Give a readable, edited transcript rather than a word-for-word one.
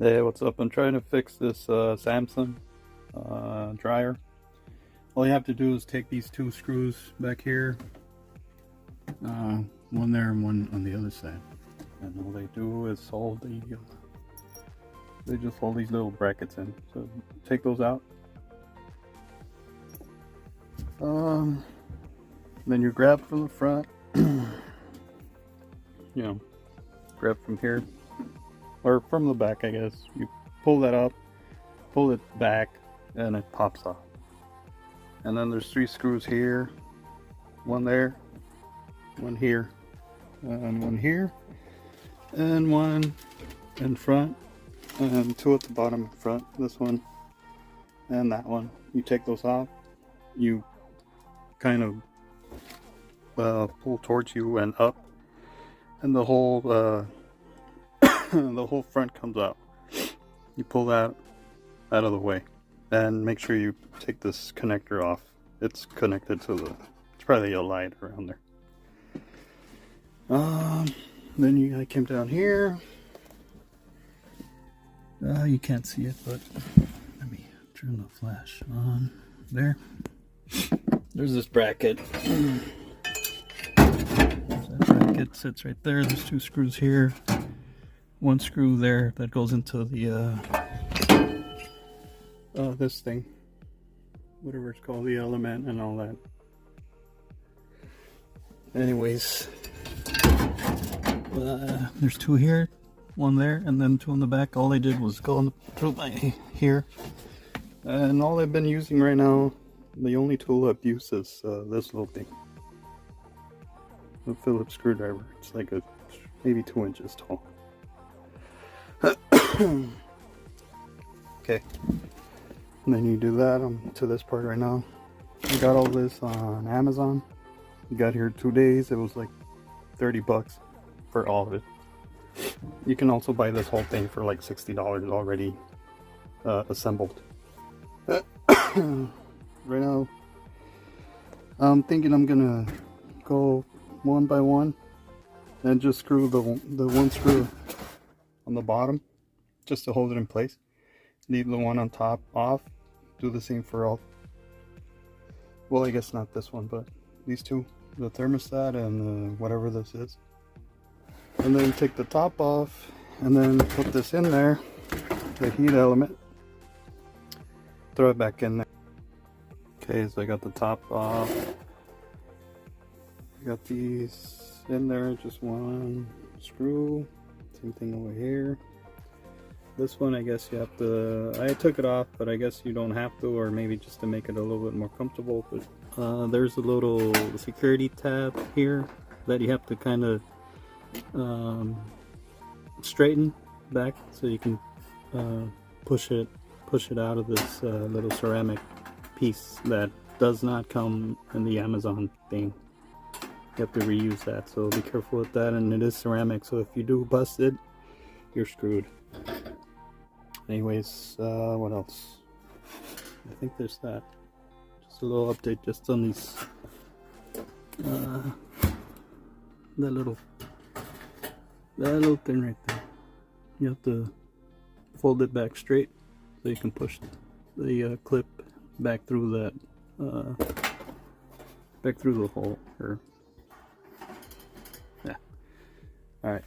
Hey, what's up? I'm trying to fix this Samsung dryer. All you have to do is take these two screws back here, one there and one on the other side, and all they do is hold they just hold these little brackets in. So take those out. Then you grab from the front, grab from here. Or from the back, I guess. You pull that up, pull it back, and it pops off. And then there's 3 screws here, one there, one here, and one here, and one in front, and 2 at the bottom in front. This one and that one. You take those off, you kind of pull towards you and up, and the whole the whole front comes out. You pull that out of the way and make sure you take this connector off. It's connected to it's probably a light around there. Then I came down here. You can't see it, but let me turn the flash on. There. There's this bracket. That bracket sits right there. There's 2 screws here. 1 screw there that goes into the this thing, whatever it's called, the element and all that. Anyways, there's 2 here, 1 there, and then 2 on the back. All I did was go through my here, and all I've been using right now, the only tool I've used is this little thing, the Phillips screwdriver. It's like maybe 2 inches tall. Okay, and then you do that. I'm to this part right now. I got all this on Amazon. I got here 2 days. It was like 30 bucks for all of it. You can also buy this whole thing for like $60 already assembled. Right now I'm thinking I'm gonna go one by one and just screw the 1 screw on the bottom just to hold it in place. Leave the one on top off. Do the same for all. Well, I guess not this one, but these 2, the thermostat and whatever this is. And then take the top off and then put this in there, the heat element. Throw it back in there. Okay, so I got the top off. I got these in there, just 1 screw. Same thing over here. This one, I guess you have to, I took it off, but I guess you don't have to, or maybe just to make it a little bit more comfortable. But there's a little security tab here that you have to kind of straighten back so you can push it out of this little ceramic piece that does not come in the Amazon thing. You have to reuse that, so be careful with that. And it is ceramic, so if you do bust it, you're screwed. Anyways, what else? I think there's that. Just a little update just on these that little thing right there. You have to fold it back straight so you can push the clip back through that back through the hole. Or yeah. All right.